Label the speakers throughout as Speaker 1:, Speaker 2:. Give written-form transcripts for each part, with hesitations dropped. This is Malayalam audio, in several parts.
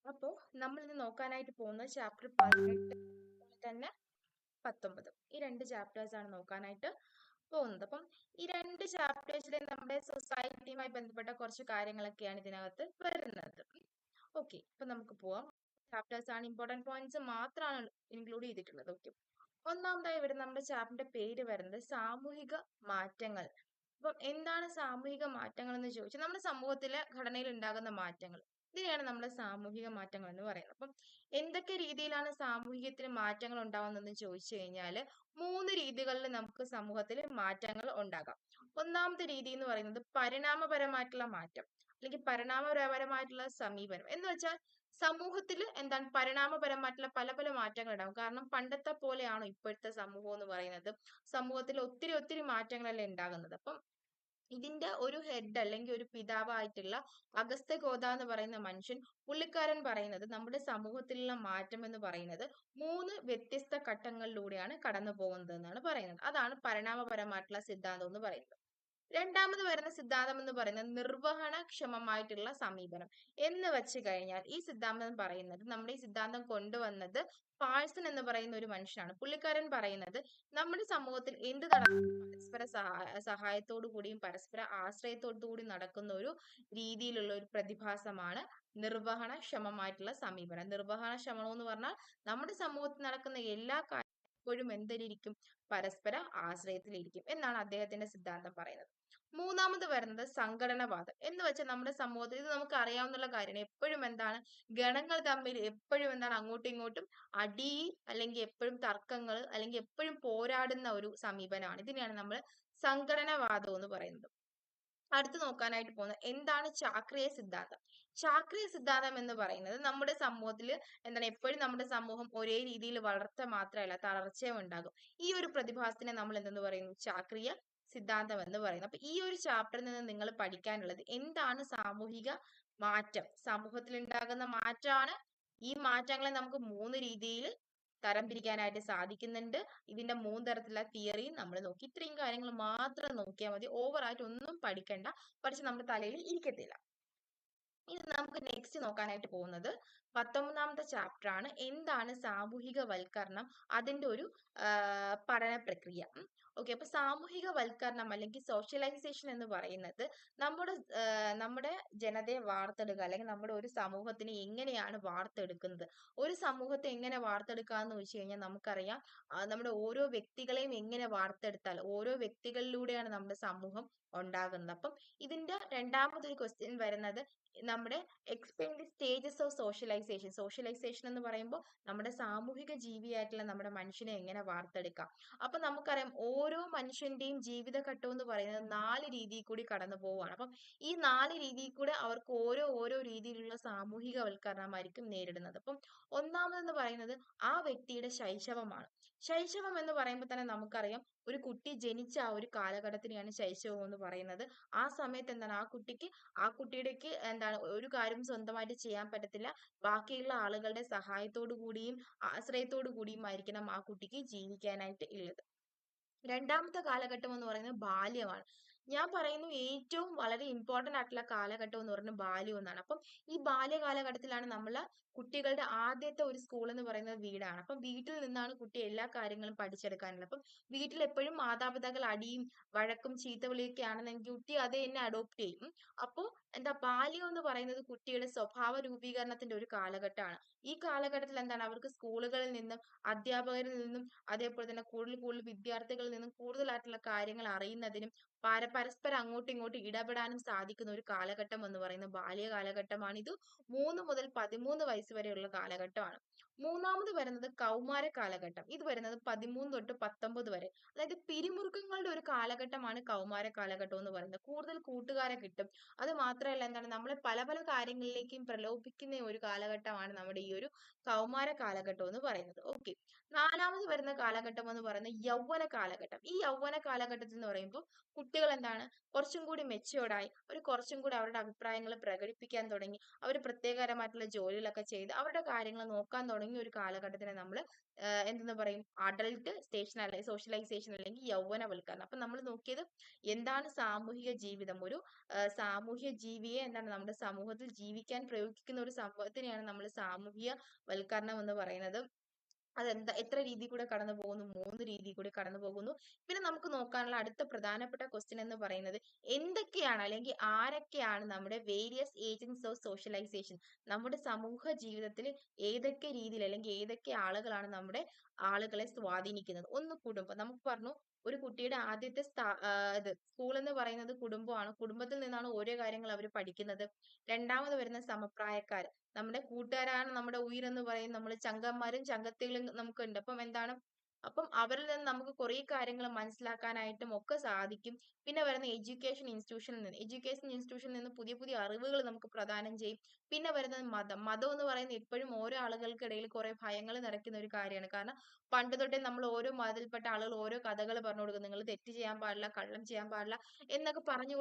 Speaker 1: അപ്പോൾ നമ്മൾ ഇന്ന് നോക്കാനായിട്ട് പോകുന്ന ചാപ്റ്റർ 18 അതുപോലെ തന്നെ 19 ഈ രണ്ട് ചാപ്റ്റേഴ്സ് ആണ് നോക്കാനായിട്ട് പോകുന്നത്. അപ്പം ഈ രണ്ട് ചാപ്റ്റേഴ്സിലെ നമ്മുടെ സൊസൈറ്റിയുമായി ബന്ധപ്പെട്ട കുറച്ച് കാര്യങ്ങളൊക്കെയാണ് ഇതിനകത്ത് വരുന്നത്. ഓക്കെ, അപ്പൊ നമുക്ക് പോവാം. ചാപ്റ്റേഴ്സ് ആണ്, ഇമ്പോർട്ടന്റ് പോയിന്റ്സ് മാത്രമാണ് ഇൻക്ലൂഡ് ചെയ്തിട്ടുള്ളത്. ഓക്കെ, ഒന്നാമതായി ഇവിടെ നമ്മുടെ ചാപ്റ്ററിന്റെ പേര് വരുന്നത് സാമൂഹിക മാറ്റങ്ങൾ. അപ്പം എന്താണ് സാമൂഹിക മാറ്റങ്ങൾ എന്ന് ചോദിച്ചാൽ നമ്മുടെ സമൂഹത്തിലെ ഘടനയിൽ ഉണ്ടാകുന്ന മാറ്റങ്ങൾ, ഇതിനെയാണ് നമ്മൾ സാമൂഹിക മാറ്റങ്ങൾ എന്ന് പറയുന്നത്. അപ്പം എന്തൊക്കെ രീതിയിലാണ് സാമൂഹികത്തിന് മാറ്റങ്ങൾ ഉണ്ടാവുന്നതെന്ന് ചോദിച്ചു കഴിഞ്ഞാൽ മൂന്ന് രീതികളിൽ നമുക്ക് സമൂഹത്തിൽ മാറ്റങ്ങൾ ഉണ്ടാകാം. ഒന്നാമത്തെ രീതി എന്ന് പറയുന്നത് പരിണാമപരമായിട്ടുള്ള മാറ്റം അല്ലെങ്കിൽ പരിണാമപരമായിട്ടുള്ള സമീപനം എന്ന് വെച്ചാൽ സമൂഹത്തിൽ എന്താണ് പരിണാമപരമായിട്ടുള്ള പല പല മാറ്റങ്ങൾ ഉണ്ടാകും. കാരണം പണ്ടത്തെ പോലെയാണോ ഇപ്പോഴത്തെ സമൂഹം എന്ന് പറയുന്നത്? സമൂഹത്തിൽ ഒത്തിരി ഒത്തിരി മാറ്റങ്ങളല്ലേ ഉണ്ടാകുന്നത്. അപ്പം ഇതിന്റെ ഒരു ഹെഡ് അല്ലെങ്കിൽ ഒരു പിതാവായിട്ടുള്ള അഗസ്ത്യകോദ എന്ന് പറയുന്ന മനുഷ്യൻ, പുള്ളിക്കാരൻ പറയുന്നത് നമ്മുടെ സമൂഹത്തിലുള്ള മാറ്റം എന്ന് പറയുന്നത് മൂന്ന് വ്യത്യസ്ത ഘട്ടങ്ങളിലൂടെയാണ് കടന്നു പോകുന്നത് എന്നാണ് പറയുന്നത്. അതാണ് പരിണാമപരമായിട്ടുള്ള സിദ്ധാന്തം എന്ന് പറയുന്നത്. രണ്ടാമത് വരുന്ന സിദ്ധാന്തം എന്ന് പറയുന്നത് നിർവഹണക്ഷമമായിട്ടുള്ള സമീപനം എന്ന് വെച്ച് കഴിഞ്ഞാൽ ഈ സിദ്ധാന്തം പറയുന്നത്, നമ്മുടെ ഈ സിദ്ധാന്തം കൊണ്ടുവന്നത് പാഴ്സൺ എന്ന് പറയുന്ന ഒരു മനുഷ്യനാണ്. പുള്ളിക്കാരൻ പറയുന്നത് നമ്മുടെ സമൂഹത്തിൽ എന്ത് നടക്കും പരസ്പര സഹായത്തോടു കൂടിയും പരസ്പര ആശ്രയത്തോടു കൂടി നടക്കുന്ന ഒരു രീതിയിലുള്ള ഒരു പ്രതിഭാസമാണ് നിർവഹണക്ഷമമായിട്ടുള്ള സമീപനം. നിർവഹണക്ഷമം എന്ന് പറഞ്ഞാൽ നമ്മുടെ സമൂഹത്തിൽ നടക്കുന്ന എല്ലാ കാര്യവും എപ്പോഴും എന്തിലിരിക്കും? പരസ്പര ആശ്രയത്തിലിരിക്കും എന്നാണ് അദ്ദേഹത്തിന്റെ സിദ്ധാന്തം പറയുന്നത്. മൂന്നാമത് വരുന്നത് സംഘടനവാദം എന്ന് വെച്ചാൽ നമ്മുടെ സമൂഹത്തിൽ ഇത് നമുക്ക് അറിയാവുന്ന കാര്യമാണ്. എപ്പോഴും എന്താണ് ഗണങ്ങൾ തമ്മിൽ എപ്പോഴും എന്താണ് അങ്ങോട്ടും ഇങ്ങോട്ടും അടി അല്ലെങ്കിൽ എപ്പോഴും തർക്കങ്ങൾ അല്ലെങ്കിൽ എപ്പോഴും പോരാടുന്ന ഒരു സമീപനമാണ്. ഇതിനെയാണ് നമ്മൾ സംഘടനവാദം എന്ന് പറയുന്നത്. അടുത്ത് നോക്കാനായിട്ട് പോകുന്നത് എന്താണ് ചാക്രിയ സിദ്ധാന്തം. ചാക്രിയ സിദ്ധാന്തം എന്ന് പറയുന്നത് നമ്മുടെ സമൂഹത്തിൽ എന്താണ് എപ്പോഴും നമ്മുടെ സമൂഹം ഒരേ രീതിയിൽ വളർച്ച മാത്രമല്ല തളർച്ചയും ഉണ്ടാകും. ഈ ഒരു പ്രതിഭാസത്തിനെ നമ്മൾ എന്തെന്ന് പറയുന്നു? ചാക്രിയ സിദ്ധാന്തം എന്ന് പറയുന്നത്. അപ്പൊ ഈ ഒരു ചാപ്റ്ററിൽ നിന്ന് നിങ്ങൾ പഠിക്കാനുള്ളത് എന്താണ് സാമൂഹിക മാറ്റം, സമൂഹത്തിൽ ഉണ്ടാകുന്ന മാറ്റമാണ്. ഈ മാറ്റങ്ങളെ നമുക്ക് മൂന്ന് രീതിയിൽ തരംതിരിക്കാനായിട്ട് സാധിക്കുന്നുണ്ട്. ഇതിന്റെ മൂന്ന് തരത്തിലുള്ള തിയറിയും നമ്മൾ നോക്കി. ഇത്രയും കാര്യങ്ങൾ മാത്രം നോക്കിയാൽ മതി. ഓവറായിട്ട് ഒന്നും പഠിക്കണ്ട, പഠിച്ച് നമ്മുടെ തലയിൽ ഇരിക്കത്തില്ല. ഇനി നമുക്ക് നെക്സ്റ്റ് നോക്കാനായിട്ട് പോകുന്നത് 19ാമത്തെ ചാപ്റ്റർ ആണ്. എന്താണ് സാമൂഹിക വൽക്കരണം, അതിന്റെ ഒരു പഠന പ്രക്രിയ. ഓക്കെ, അപ്പൊ സാമൂഹിക വൽക്കരണം അല്ലെങ്കിൽ സോഷ്യലൈസേഷൻ എന്ന് പറയുന്നത് നമ്മുടെ ജനതയെ വാർത്തെടുക്കുക അല്ലെങ്കിൽ നമ്മുടെ ഒരു സമൂഹത്തിനെ എങ്ങനെയാണ് വാർത്തെടുക്കുന്നത്. ഒരു സമൂഹത്തെ എങ്ങനെ വാർത്തെടുക്കുക എന്ന് വെച്ച് കഴിഞ്ഞാൽ നമുക്കറിയാം, നമ്മുടെ ഓരോ വ്യക്തികളെയും എങ്ങനെ വാർത്തെടുത്താൽ ഓരോ വ്യക്തികളിലൂടെയാണ് നമ്മുടെ സമൂഹം ഉണ്ടാകുന്നത്. അപ്പം ഇതിന്റെ രണ്ടാമതൊരു ക്വസ്റ്റ്യൻ വരുന്നത് നമ്മുടെ explain the stages of socialization. Socialization എന്ന് പറയുമ്പോൾ നമ്മുടെ സാമൂഹിക ജീവിയായിട്ടുള്ള നമ്മുടെ മനുഷ്യനെ എങ്ങനെ വാർത്തെടുക്കാം. അപ്പൊ നമുക്കറിയാം ഓരോ മനുഷ്യന്റെയും ജീവിതഘട്ടം എന്ന് പറയുന്നത് 4 രീതിയിൽ കൂടി കടന്നു പോവുകയാണ്. അപ്പം ഈ 4 രീതിയിൽ കൂടെ അവർക്ക് ഓരോ രീതിയിലുള്ള സാമൂഹികവൽക്കരണമായിരിക്കും നേരിടുന്നത്. അപ്പം ഒന്നാമതെന്ന് പറയുന്നത് ആ വ്യക്തിയുടെ ശൈശവമാണ്. ശൈശവം എന്ന് പറയുമ്പോൾ തന്നെ നമുക്കറിയാം ഒരു കുട്ടി ജനിച്ച ആ ഒരു കാലഘട്ടത്തിനെയാണ് ശൈശവം എന്ന് പറയുന്നത്. ആ സമയത്ത് എന്താണ് ആ കുട്ടിയുടെക്ക് എന്താണ് ഒരു കാര്യം സ്വന്തമായിട്ട് ചെയ്യാൻ പറ്റത്തില്ല. ബാക്കിയുള്ള ആളുകളുടെ സഹായത്തോടു കൂടിയും ആശ്രയത്തോടു കൂടിയും ആയിരിക്കണം ആ കുട്ടിക്ക് ജീവിക്കാനായിട്ട് ഉള്ളത്. രണ്ടാമത്തെ കാലഘട്ടം എന്ന് പറയുന്നത് ബാല്യമാണ്. ഞാൻ പറയുന്നു ഏറ്റവും വളരെ ഇമ്പോർട്ടന്റ് ആയിട്ടുള്ള കാലഘട്ടം എന്ന് പറയുന്നത് ബാല്യം എന്നാണ്. അപ്പം ഈ ബാല്യ കാലഘട്ടത്തിലാണ് നമ്മള് കുട്ടികളുടെ ആദ്യത്തെ ഒരു സ്കൂൾ എന്ന് പറയുന്നത് വീടാണ്. അപ്പം വീട്ടിൽ നിന്നാണ് കുട്ടി എല്ലാ കാര്യങ്ങളും പഠിച്ചെടുക്കാനുള്ളത്. അപ്പം വീട്ടിൽ എപ്പോഴും മാതാപിതാക്കൾ അടിയും വഴക്കും ചീത്തവിളിയൊക്കെ ആണെന്നെങ്കിൽ കുട്ടി അത് തന്നെ അഡോപ്റ്റ് ചെയ്യും. അപ്പോ എന്താ ബാല്യം എന്ന് പറയുന്നത് കുട്ടിയുടെ സ്വഭാവ രൂപീകരണത്തിന്റെ ഒരു കാലഘട്ടമാണ്. ഈ കാലഘട്ടത്തിൽ എന്താണ് അവർക്ക് സ്കൂളുകളിൽ നിന്നും അധ്യാപകരിൽ നിന്നും അതേപോലെ തന്നെ കൂടുതൽ കൂടുതൽ വിദ്യാർത്ഥികളിൽ നിന്നും കൂടുതലായിട്ടുള്ള കാര്യങ്ങൾ അറിയുന്നതിനും പരസ്പരം അങ്ങോട്ടും ഇങ്ങോട്ടും ഇടപെടാനും സാധിക്കുന്ന ഒരു കാലഘട്ടം എന്ന് പറയുന്നത് ബാല്യ കാലഘട്ടമാണ്. ഇത് 3 മുതൽ 13 വയസ്സ് വരെയുള്ള കാലഘട്ടമാണ്. മൂന്നാമത് വരുന്നത് കൗമാര കാലഘട്ടം. ഇത് വരുന്നത് 13 തൊട്ട് 19 വരെ. അതായത് പിരിമുറുക്കങ്ങളുടെ ഒരു കാലഘട്ടമാണ് കൗമാര കാലഘട്ടം എന്ന് പറയുന്നത്. കൂടുതൽ കൂട്ടുകാരെ കിട്ടും. അത് മാത്രമല്ല എന്താണ് നമ്മളെ പല പല കാര്യങ്ങളിലേക്കും പ്രലോഭിക്കുന്ന ഒരു കാലഘട്ടമാണ് നമ്മുടെ ഈ ഒരു കൗമാര കാലഘട്ടം എന്ന് പറയുന്നത്. ഓക്കെ, നാലാമത് വരുന്ന കാലഘട്ടം എന്ന് പറയുന്നത് യൗവന കാലഘട്ടം. ഈ യൗവന കാലഘട്ടത്തിൽ എന്ന് പറയുമ്പോൾ കുട്ടികൾ എന്താണ് കുറച്ചും കൂടി മെച്യൂർഡായി അവർ കുറച്ചും കൂടി അവരുടെ അഭിപ്രായങ്ങൾ പ്രകടിപ്പിക്കാൻ തുടങ്ങി. അവർ പ്രത്യേകതരമായിട്ടുള്ള ജോലികളൊക്കെ ചെയ്ത് അവരുടെ കാര്യങ്ങൾ നോക്കാൻ തുടങ്ങി തുടങ്ങിയ ഒരു കാലഘട്ടത്തിനെ നമ്മൾ എന്തെന്ന് പറയും, അഡൾട്ട് സ്റ്റേഷൻ അല്ലെങ്കിൽ സോഷ്യലൈസേഷൻ അല്ലെങ്കിൽ യൗവനവൽക്കരണം. അപ്പൊ നമ്മൾ നോക്കിയത് എന്താണ് സാമൂഹിക ജീവിതം, ഒരു സാമൂഹ്യ ജീവിയെ എന്താണ് നമ്മുടെ സമൂഹത്തിൽ ജീവിക്കാൻ പ്രയോഗിക്കുന്ന ഒരു സംഭവത്തിനെയാണ് നമ്മൾ സാമൂഹിക വൽക്കരണം എന്ന് പറയുന്നത്. അതെന്താ, എത്ര രീതി കൂടെ കടന്നു പോകുന്നു? 3 രീതി കൂടി കടന്നു പോകുന്നു. പിന്നെ നമുക്ക് നോക്കാനുള്ള അടുത്ത പ്രധാനപ്പെട്ട ക്വസ്റ്റ്യൻ എന്ന് പറയുന്നത് എന്തൊക്കെയാണ് അല്ലെങ്കിൽ ആരൊക്കെയാണ് നമ്മുടെ വേരിയസ് ഏജൻസ് ഓഫ് സോഷ്യലൈസേഷൻ, നമ്മുടെ സമൂഹ ജീവിതത്തിൽ ഏതൊക്കെ രീതിയിൽ അല്ലെങ്കിൽ ഏതൊക്കെ ആളുകളാണ് നമ്മുടെ ആളുകളെ സ്വാധീനിക്കുന്നത്? ഒന്ന് കുടുംബം. നമുക്ക് പറഞ്ഞു ഒരു കുട്ടിയുടെ ആദ്യത്തെ ഇത് സ്കൂൾ എന്ന് പറയുന്നത് കുടുംബമാണ്. കുടുംബത്തിൽ നിന്നാണ് ഓരോ കാര്യങ്ങൾ അവർ പഠിക്കുന്നത്. രണ്ടാമത് വരുന്ന സമപ്രായക്കാർ, നമ്മുടെ കൂട്ടുകാരാണ് നമ്മുടെ ഉയിരെന്ന് പറയും. നമ്മള് ചങ്കന്മാരും ചങ്കത്തികളും നമുക്കുണ്ട്. അപ്പം അവരിൽ നിന്ന് നമുക്ക് കുറേ കാര്യങ്ങൾ മനസ്സിലാക്കാനായിട്ടും ഒക്കെ സാധിക്കും. പിന്നെ വരുന്ന എഡ്യൂക്കേഷൻ ഇൻസ്റ്റിറ്റ്യൂഷനിൽ നിന്ന് പുതിയ പുതിയ അറിവുകൾ നമുക്ക് പ്രദാനം ചെയ്യും. പിന്നെ വരുന്നത് മതം. മതം എന്ന് പറയുന്നത് എപ്പോഴും ഓരോ ആളുകൾക്കിടയിൽ കുറെ ഭയങ്ങൾ നിറയ്ക്കുന്ന ഒരു കാര്യമാണ്. കാരണം പണ്ട് തൊട്ടേ നമ്മൾ ഓരോ മതത്തിൽപ്പെട്ട ആളുകൾ ഓരോ കഥകൾ പറഞ്ഞു കൊടുക്കും. നിങ്ങൾ തെറ്റ് ചെയ്യാൻ പാടില്ല, കള്ളം ചെയ്യാൻ പാടില്ല എന്നൊക്കെ പറഞ്ഞു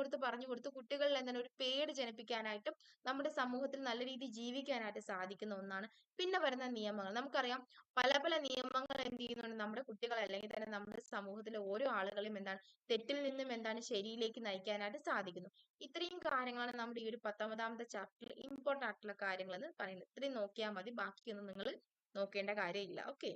Speaker 1: കൊടുത്ത് കുട്ടികളിൽ എന്താണ് ഒരു പേടി ജനിപ്പിക്കാനായിട്ടും നമ്മുടെ സമൂഹത്തിൽ നല്ല രീതിയിൽ ജീവിക്കാനായിട്ട് സാധിക്കുന്ന ഒന്നാണ്. പിന്നെ വരുന്ന നിയമങ്ങൾ. നമുക്കറിയാം പല പല നിയമങ്ങൾ എന്ത് ചെയ്യുന്നുണ്ട്, നമ്മുടെ കുട്ടികളെ അല്ലെങ്കിൽ തന്നെ നമ്മുടെ സമൂഹത്തിലെ ഓരോ ആളുകളെയും എന്താണ് തെറ്റിൽ നിന്നും എന്താണ് ശരിയിലേക്ക് നയിക്കാനായിട്ട് സാധിക്കുന്നു. ഇത്രയും കാര്യങ്ങളാണ് നമ്മുടെ ഈ ഒരു 19ാമത്തെ ചാപ്റ്ററിൽ ഇമ്പോർട്ടന്റ് ആയിട്ടുള്ള കാര്യങ്ങൾ എന്ന് പറയുന്നത്. ഇത്രയും നോക്കിയാൽ മതി, ബാക്കിയൊന്നും നിങ്ങൾ നോക്കേണ്ട കാര്യമില്ല. ഓക്കെ.